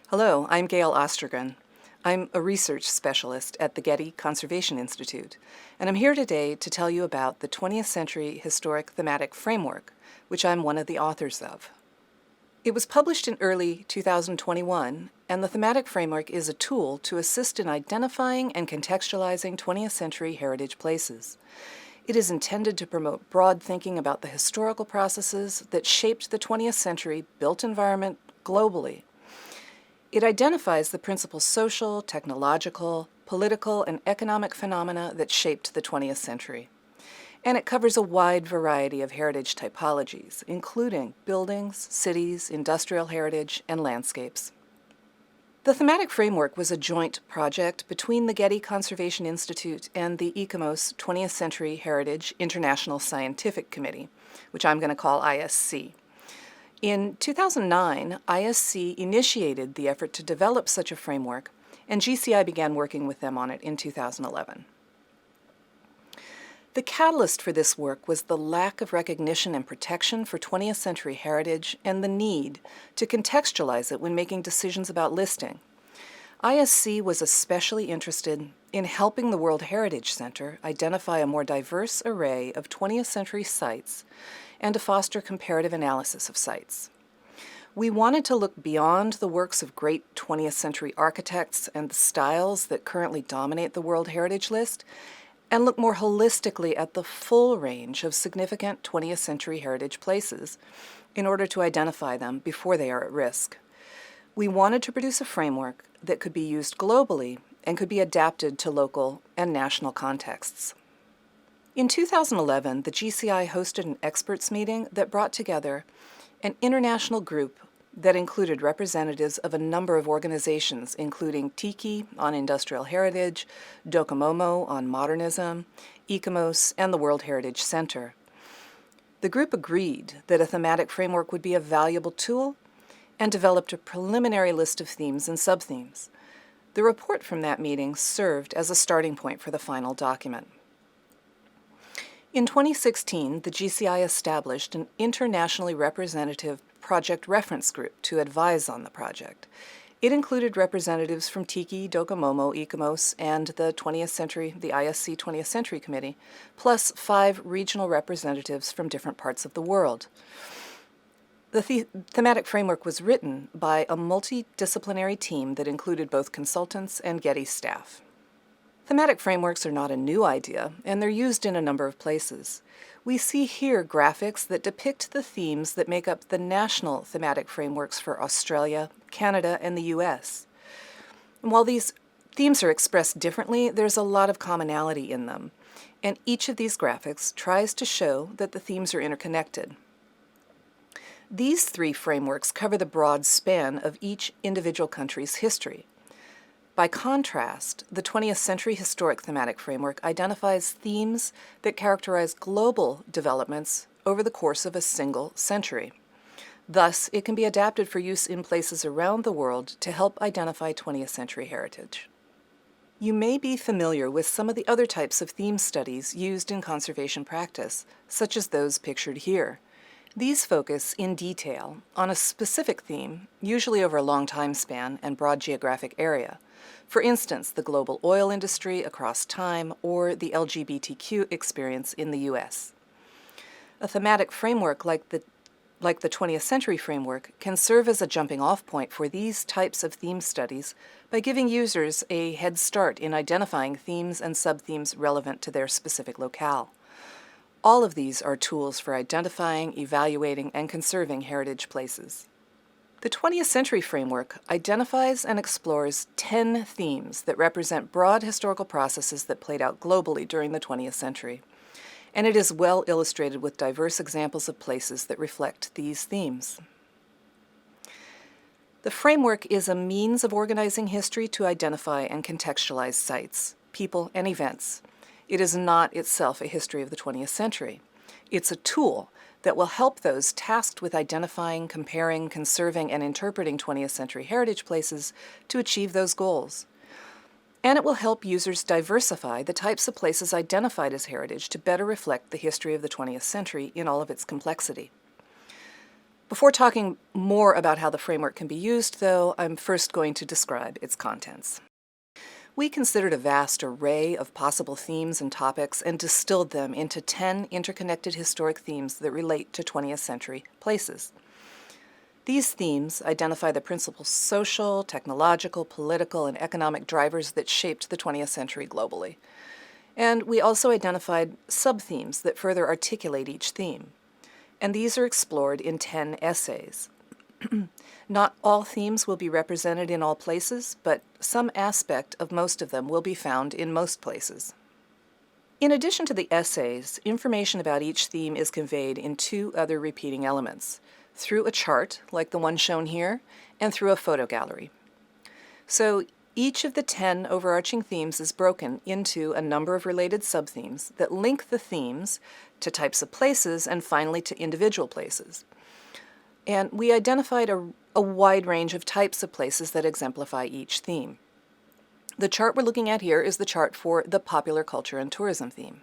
Hello, I'm Gail Ostergren. I'm a research specialist at the Getty Conservation Institute, and I'm here today to tell you about the 20th Century Historic Thematic Framework, which I'm one of the authors of. It was published in early 2021, and the thematic framework is a tool to assist in identifying and contextualizing 20th century heritage places. It is intended to promote broad thinking about the historical processes that shaped the 20th century built environment globally. It identifies the principal social, technological, political, and economic phenomena that shaped the 20th century. And it covers a wide variety of heritage typologies, including buildings, cities, industrial heritage, and landscapes. The thematic framework was a joint project between the Getty Conservation Institute and the ICOMOS 20th Century Heritage International Scientific Committee, which I'm going to call ISC. In 2009, ISC initiated the effort to develop such a framework, and GCI began working with them on it in 2011. The catalyst for this work was the lack of recognition and protection for 20th century heritage and the need to contextualize it when making decisions about listing. ISC was especially interested in helping the World Heritage Center identify a more diverse array of 20th century sites and to foster comparative analysis of sites. We wanted to look beyond the works of great 20th century architects and the styles that currently dominate the World Heritage List, and look more holistically at the full range of significant 20th century heritage places in order to identify them before they are at risk. We wanted to produce a framework that could be used globally and could be adapted to local and national contexts. In 2011, the GCI hosted an experts meeting that brought together an international group that included representatives of a number of organizations, including TIKI on industrial heritage, DOCOMOMO on modernism, ICOMOS, and the World Heritage Center. The group agreed that a thematic framework would be a valuable tool and developed a preliminary list of themes and subthemes. The report from that meeting served as a starting point for the final document. In 2016, the GCI established an internationally representative project reference group to advise on the project. It included representatives from TIKI, DOCOMOMO, ICOMOS, and the ISC 20th Century Committee, plus 5 regional representatives from different parts of the world. The thematic framework was written by a multidisciplinary team that included both consultants and Getty staff. Thematic frameworks are not a new idea, and they're used in a number of places. We see here graphics that depict the themes that make up the national thematic frameworks for Australia, Canada, and the US. And while these themes are expressed differently, there's a lot of commonality in them, and each of these graphics tries to show that the themes are interconnected. These 3 frameworks cover the broad span of each individual country's history. By contrast, the 20th Century Historic Thematic Framework identifies themes that characterize global developments over the course of a single century. Thus, it can be adapted for use in places around the world to help identify 20th century heritage. You may be familiar with some of the other types of theme studies used in conservation practice, such as those pictured here. These focus in detail on a specific theme, usually over a long time span and broad geographic area. For instance, the global oil industry across time or the LGBTQ experience in the US. A thematic framework like the 20th Century Framework can serve as a jumping-off point for these types of theme studies by giving users a head start in identifying themes and subthemes relevant to their specific locale. All of these are tools for identifying, evaluating, and conserving heritage places. The 20th Century Framework identifies and explores 10 themes that represent broad historical processes that played out globally during the 20th century, and it is well illustrated with diverse examples of places that reflect these themes. The framework is a means of organizing history to identify and contextualize sites, people, and events. It is not itself a history of the 20th century. It's a tool that will help those tasked with identifying, comparing, conserving, and interpreting 20th century heritage places to achieve those goals. And it will help users diversify the types of places identified as heritage to better reflect the history of the 20th century in all of its complexity. Before talking more about how the framework can be used, though, I'm first going to describe its contents. We considered a vast array of possible themes and topics and distilled them into 10 interconnected historic themes that relate to 20th century places. These themes identify the principal social, technological, political, and economic drivers that shaped the 20th century globally. And we also identified sub-themes that further articulate each theme. And these are explored in 10 essays. Not all themes will be represented in all places, but some aspect of most of them will be found in most places. In addition to the essays, information about each theme is conveyed in 2 other repeating elements, through a chart, like the one shown here, and through a photo gallery. So each of the 10 overarching themes is broken into a number of related sub-themes that link the themes to types of places and finally to individual places. And we identified a wide range of types of places that exemplify each theme. The chart we're looking at here is the chart for the popular culture and tourism theme.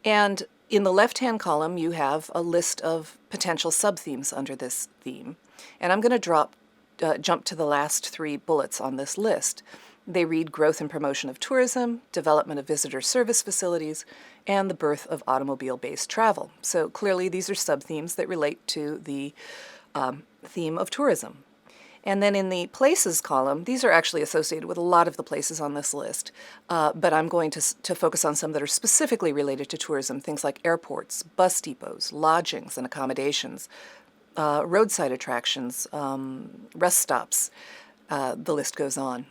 And in the left-hand column, you have a list of potential sub-themes under this theme. And I'm going to jump to the last 3 bullets on this list. They read growth and promotion of tourism, development of visitor service facilities, and the birth of automobile-based travel. So clearly these are sub-themes that relate to the theme of tourism. And then in the places column, these are actually associated with a lot of the places on this list, but I'm going to focus on some that are specifically related to tourism, things like airports, bus depots, lodgings and accommodations, roadside attractions, rest stops. The list goes on.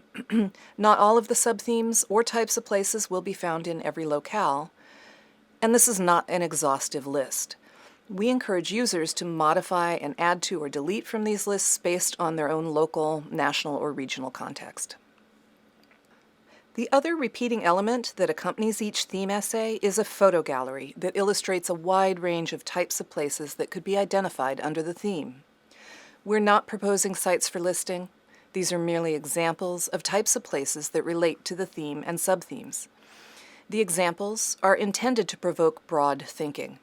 Not all of the sub-themes or types of places will be found in every locale, and this is not an exhaustive list. We encourage users to modify and add to or delete from these lists based on their own local, national, or regional context. The other repeating element that accompanies each theme essay is a photo gallery that illustrates a wide range of types of places that could be identified under the theme. We're not proposing sites for listing. These are merely examples of types of places that relate to the theme and sub-themes. The examples are intended to provoke broad thinking.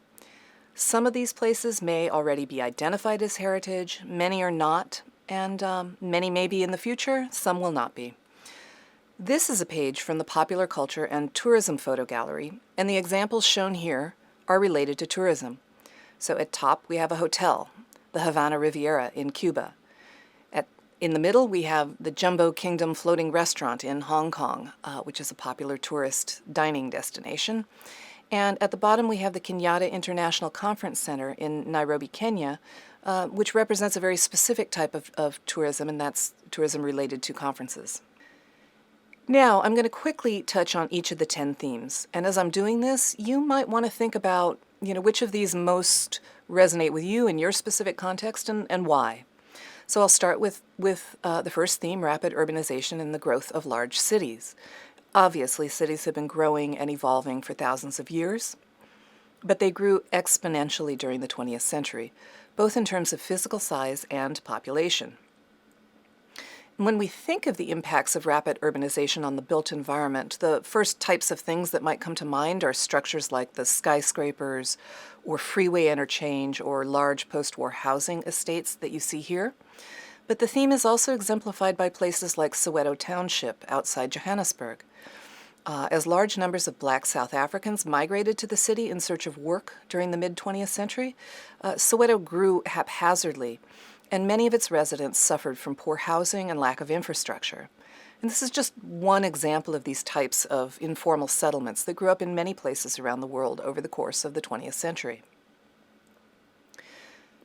Some of these places may already be identified as heritage, many are not, and many may be in the future, some will not be. This is a page from the Popular Culture and Tourism Photo Gallery, and the examples shown here are related to tourism. So at top we have a hotel, the Havana Riviera in Cuba. In the middle we have the Jumbo Kingdom Floating Restaurant in Hong Kong, which is a popular tourist dining destination. And at the bottom we have the Kenyatta International Conference Center in Nairobi, Kenya, which represents a very specific type of tourism, and that's tourism related to conferences. Now, I'm going to quickly touch on each of the 10 themes. And as I'm doing this, you might want to think about, which of these most resonate with you in your specific context and why. So I'll start with the first theme, rapid urbanization and the growth of large cities. Obviously, cities have been growing and evolving for thousands of years, but they grew exponentially during the 20th century, both in terms of physical size and population. When we think of the impacts of rapid urbanization on the built environment, the first types of things that might come to mind are structures like the skyscrapers or freeway interchange or large post-war housing estates that you see here. But the theme is also exemplified by places like Soweto Township outside Johannesburg. As large numbers of Black South Africans migrated to the city in search of work during the mid-20th century, Soweto grew haphazardly, and many of its residents suffered from poor housing and lack of infrastructure. And this is just one example of these types of informal settlements that grew up in many places around the world over the course of the 20th century.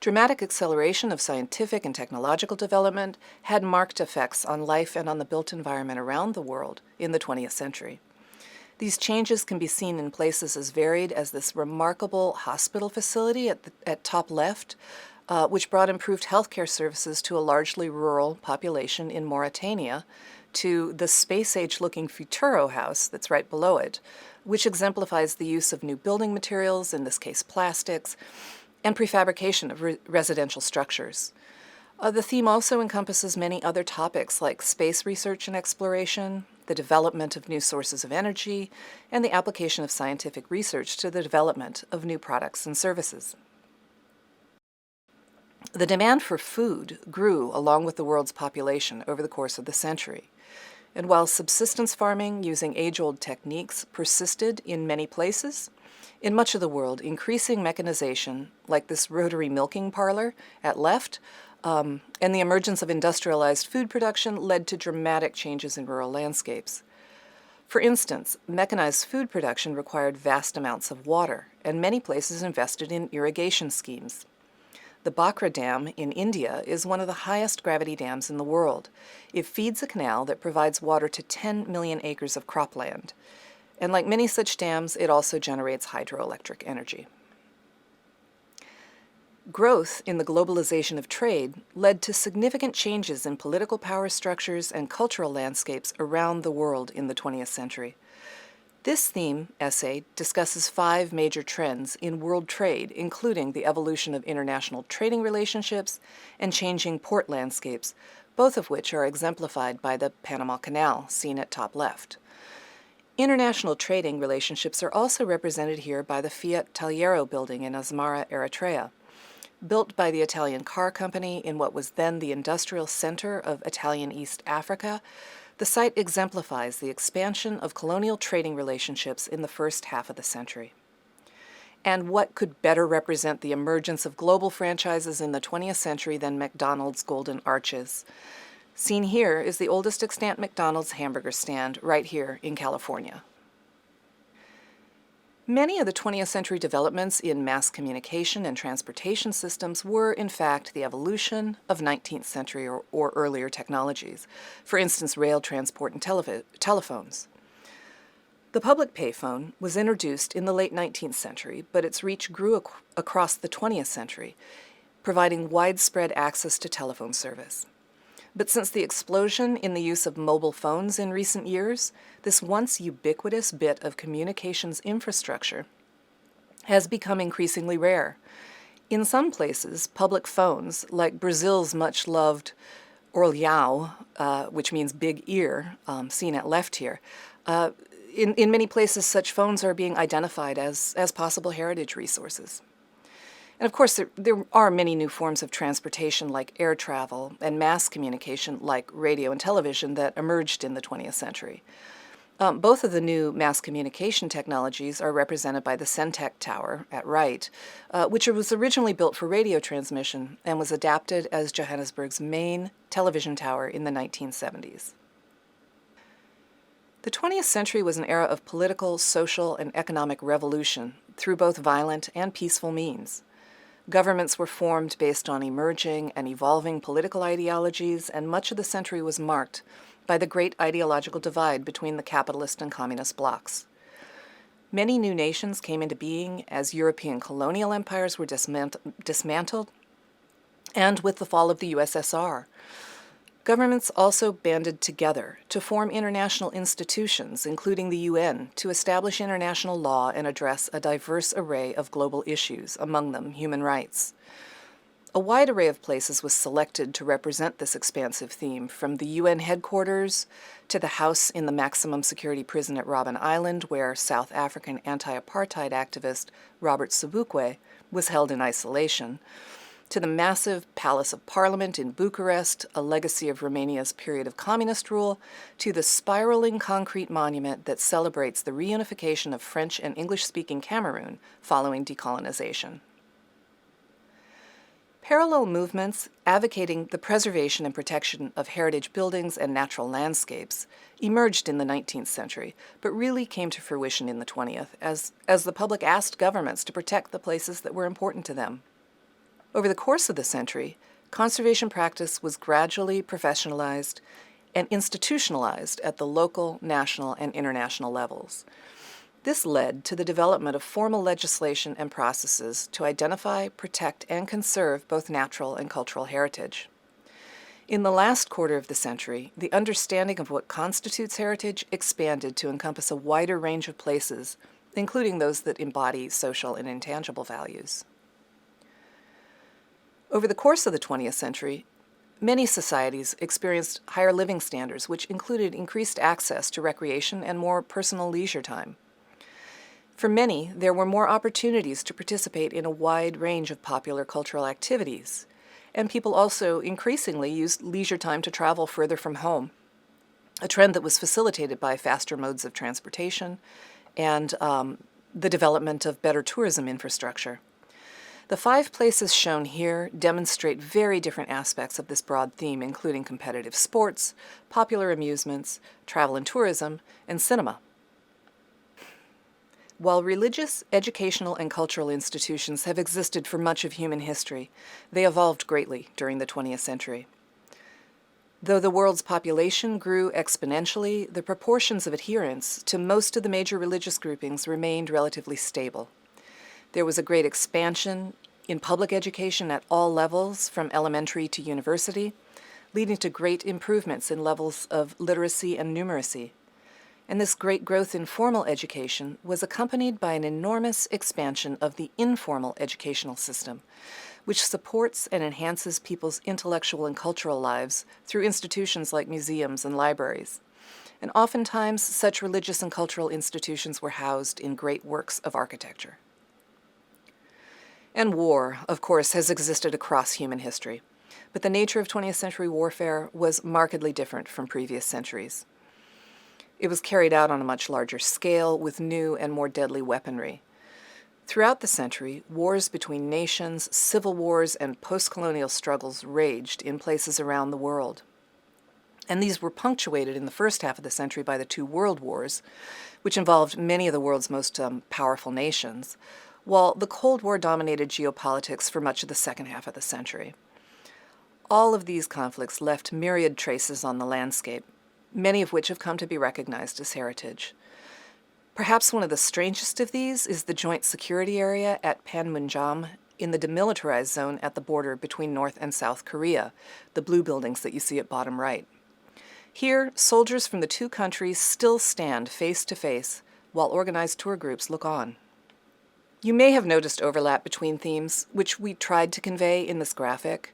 Dramatic acceleration of scientific and technological development had marked effects on life and on the built environment around the world in the 20th century. These changes can be seen in places as varied as this remarkable hospital facility at top left, which brought improved healthcare services to a largely rural population in Mauritania, to the space-age-looking Futuro house that's right below it, which exemplifies the use of new building materials, in this case plastics, and prefabrication of residential structures. The theme also encompasses many other topics like space research and exploration, the development of new sources of energy, and the application of scientific research to the development of new products and services. The demand for food grew along with the world's population over the course of the century. And while subsistence farming using age-old techniques persisted in many places, in much of the world, increasing mechanization, like this rotary milking parlor at left, and the emergence of industrialized food production led to dramatic changes in rural landscapes. For instance, mechanized food production required vast amounts of water, and many places invested in irrigation schemes. The Bhakra Dam in India is one of the highest gravity dams in the world. It feeds a canal that provides water to 10 million acres of cropland. And like many such dams, it also generates hydroelectric energy. Growth in the globalization of trade led to significant changes in political power structures and cultural landscapes around the world in the 20th century. This theme essay discusses 5 major trends in world trade, including the evolution of international trading relationships and changing port landscapes, both of which are exemplified by the Panama Canal, seen at top left. International trading relationships are also represented here by the Fiat Talliero building in Asmara, Eritrea. Built by the Italian car company in what was then the industrial center of Italian East Africa, the site exemplifies the expansion of colonial trading relationships in the first half of the century. And what could better represent the emergence of global franchises in the 20th century than McDonald's Golden Arches? Seen here is the oldest extant McDonald's hamburger stand right here in California. Many of the 20th century developments in mass communication and transportation systems were, in fact, the evolution of 19th century or earlier technologies, for instance, rail transport and telephones. The public payphone was introduced in the late 19th century, but its reach grew across the 20th century, providing widespread access to telephone service. But since the explosion in the use of mobile phones in recent years, this once ubiquitous bit of communications infrastructure has become increasingly rare. In some places, public phones, like Brazil's much-loved Orelhão, which means big ear, seen at left here, in many places such phones are being identified as possible heritage resources. And of course, there are many new forms of transportation like air travel and mass communication like radio and television that emerged in the 20th century. Both of the new mass communication technologies are represented by the Centec Tower at right, which was originally built for radio transmission and was adapted as Johannesburg's main television tower in the 1970s. The 20th century was an era of political, social, and economic revolution through both violent and peaceful means. Governments were formed based on emerging and evolving political ideologies, and much of the century was marked by the great ideological divide between the capitalist and communist blocs. Many new nations came into being as European colonial empires were dismantled, and with the fall of the USSR. Governments also banded together to form international institutions, including the UN, to establish international law and address a diverse array of global issues, among them human rights. A wide array of places was selected to represent this expansive theme, from the UN headquarters to the house in the maximum security prison at Robben Island, where South African anti-apartheid activist Robert Sobukwe was held in isolation, to the massive Palace of Parliament in Bucharest, a legacy of Romania's period of communist rule, to the spiraling concrete monument that celebrates the reunification of French and English-speaking Cameroon following decolonization. Parallel movements advocating the preservation and protection of heritage buildings and natural landscapes emerged in the 19th century, but really came to fruition in the 20th as the public asked governments to protect the places that were important to them. Over the course of the century, conservation practice was gradually professionalized and institutionalized at the local, national, and international levels. This led to the development of formal legislation and processes to identify, protect, and conserve both natural and cultural heritage. In the last quarter of the century, the understanding of what constitutes heritage expanded to encompass a wider range of places, including those that embody social and intangible values. Over the course of the 20th century, many societies experienced higher living standards, which included increased access to recreation and more personal leisure time. For many, there were more opportunities to participate in a wide range of popular cultural activities, and people also increasingly used leisure time to travel further from home, a trend that was facilitated by faster modes of transportation and the development of better tourism infrastructure. The 5 places shown here demonstrate very different aspects of this broad theme, including competitive sports, popular amusements, travel and tourism, and cinema. While religious, educational, and cultural institutions have existed for much of human history, they evolved greatly during the 20th century. Though the world's population grew exponentially, the proportions of adherents to most of the major religious groupings remained relatively stable. There was a great expansion in public education at all levels, from elementary to university, leading to great improvements in levels of literacy and numeracy. And this great growth in formal education was accompanied by an enormous expansion of the informal educational system, which supports and enhances people's intellectual and cultural lives through institutions like museums and libraries. And oftentimes, such religious and cultural institutions were housed in great works of architecture. And war, of course, has existed across human history, but the nature of 20th century warfare was markedly different from previous centuries. It was carried out on a much larger scale with new and more deadly weaponry. Throughout the century, wars between nations, civil wars, and post-colonial struggles raged in places around the world. And these were punctuated in the first half of the century by the 2 world wars, which involved many of the world's most powerful nations, while the Cold War dominated geopolitics for much of the second half of the century. All of these conflicts left myriad traces on the landscape, many of which have come to be recognized as heritage. Perhaps one of the strangest of these is the Joint Security Area at Panmunjom in the demilitarized zone at the border between North and South Korea, the blue buildings that you see at bottom right. Here, soldiers from the 2 countries still stand face to face while organized tour groups look on. You may have noticed overlap between themes, which we tried to convey in this graphic.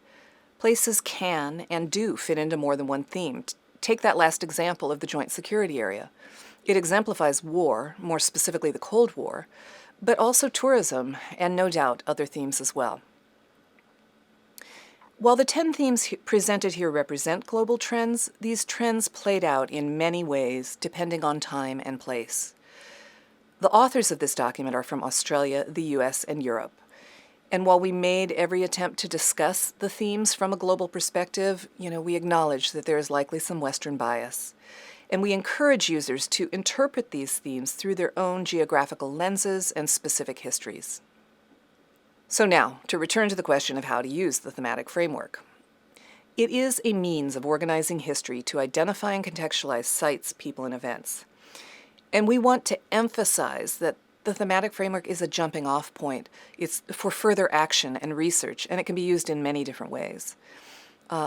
Places can and do fit into more than one theme. Take that last example of the Joint Security Area. It exemplifies war, more specifically the Cold War, but also tourism, and no doubt other themes as well. While the 10 themes presented here represent global trends, these trends played out in many ways depending on time and place. The authors of this document are from Australia, the US, and Europe. And while we made every attempt to discuss the themes from a global perspective, we acknowledge that there is likely some Western bias. And we encourage users to interpret these themes through their own geographical lenses and specific histories. So now, to return to the question of how to use the thematic framework. It is a means of organizing history to identify and contextualize sites, people, and events. And we want to emphasize that the thematic framework is a jumping-off point. It's for further action and research, and it can be used in many different ways.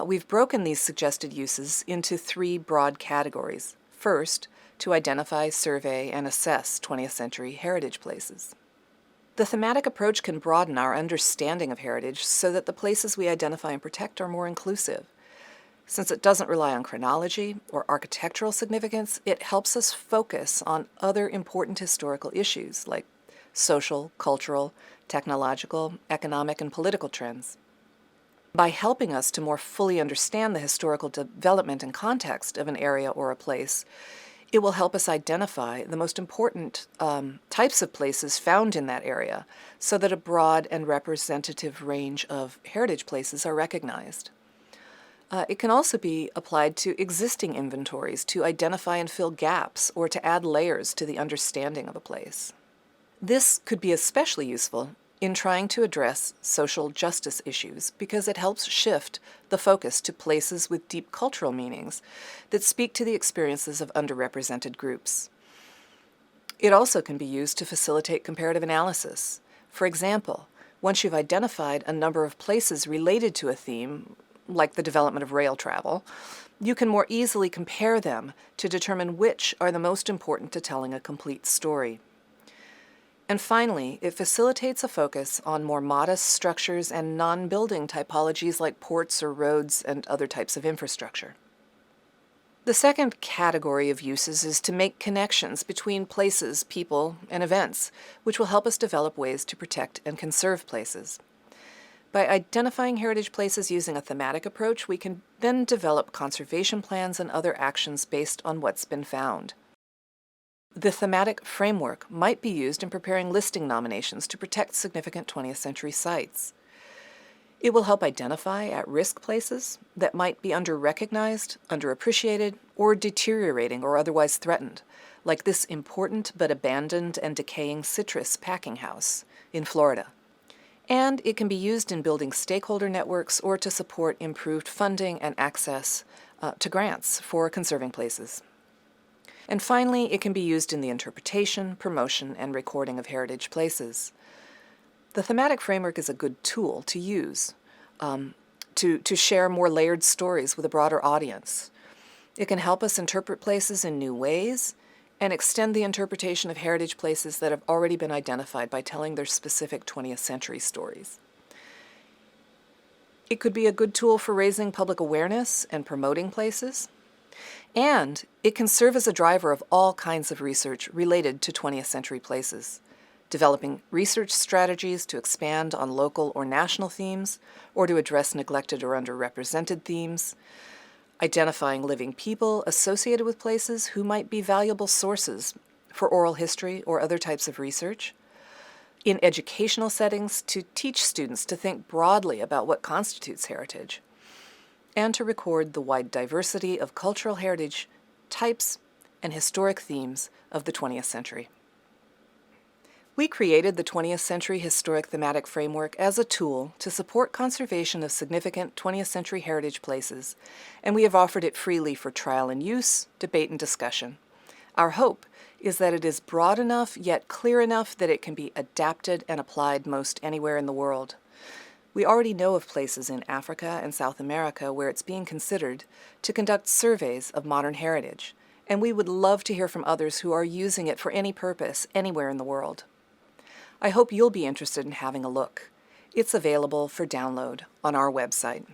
We've broken these suggested uses into 3 broad categories. First, to identify, survey, and assess 20th century heritage places. The thematic approach can broaden our understanding of heritage so that the places we identify and protect are more inclusive. Since it doesn't rely on chronology or architectural significance, it helps us focus on other important historical issues like social, cultural, technological, economic, and political trends. By helping us to more fully understand the historical development and context of an area or a place, it will help us identify the most important types of places found in that area so that a broad and representative range of heritage places are recognized. It can also be applied to existing inventories to identify and fill gaps or to add layers to the understanding of a place. This could be especially useful in trying to address social justice issues because it helps shift the focus to places with deep cultural meanings that speak to the experiences of underrepresented groups. It also can be used to facilitate comparative analysis. For example, once you've identified a number of places related to a theme, like the development of rail travel, you can more easily compare them to determine which are the most important to telling a complete story. And finally, it facilitates a focus on more modest structures and non-building typologies like ports or roads and other types of infrastructure. The second category of uses is to make connections between places, people, and events, which will help us develop ways to protect and conserve places. By identifying heritage places using a thematic approach, we can then develop conservation plans and other actions based on what's been found. The thematic framework might be used in preparing listing nominations to protect significant 20th century sites. It will help identify at-risk places that might be under-recognized, underappreciated, or deteriorating or otherwise threatened, like this important but abandoned and decaying citrus packing house in Florida. And it can be used in building stakeholder networks or to support improved funding and access to grants for conserving places. And finally, it can be used in the interpretation, promotion, and recording of heritage places. The thematic framework is a good tool to use to share more layered stories with a broader audience. It can help us interpret places in new ways and extend the interpretation of heritage places that have already been identified by telling their specific 20th century stories. It could be a good tool for raising public awareness and promoting places. And it can serve as a driver of all kinds of research related to 20th century places, developing research strategies to expand on local or national themes or to address neglected or underrepresented themes, identifying living people associated with places who might be valuable sources for oral history or other types of research, in educational settings to teach students to think broadly about what constitutes heritage, and to record the wide diversity of cultural heritage types and historic themes of the 20th century. We created the 20th Century Historic Thematic Framework as a tool to support conservation of significant 20th century heritage places, and we have offered it freely for trial and use, debate, and discussion. Our hope is that it is broad enough yet clear enough that it can be adapted and applied most anywhere in the world. We already know of places in Africa and South America where it's being considered to conduct surveys of modern heritage, and we would love to hear from others who are using it for any purpose anywhere in the world. I hope you'll be interested in having a look. It's available for download on our website.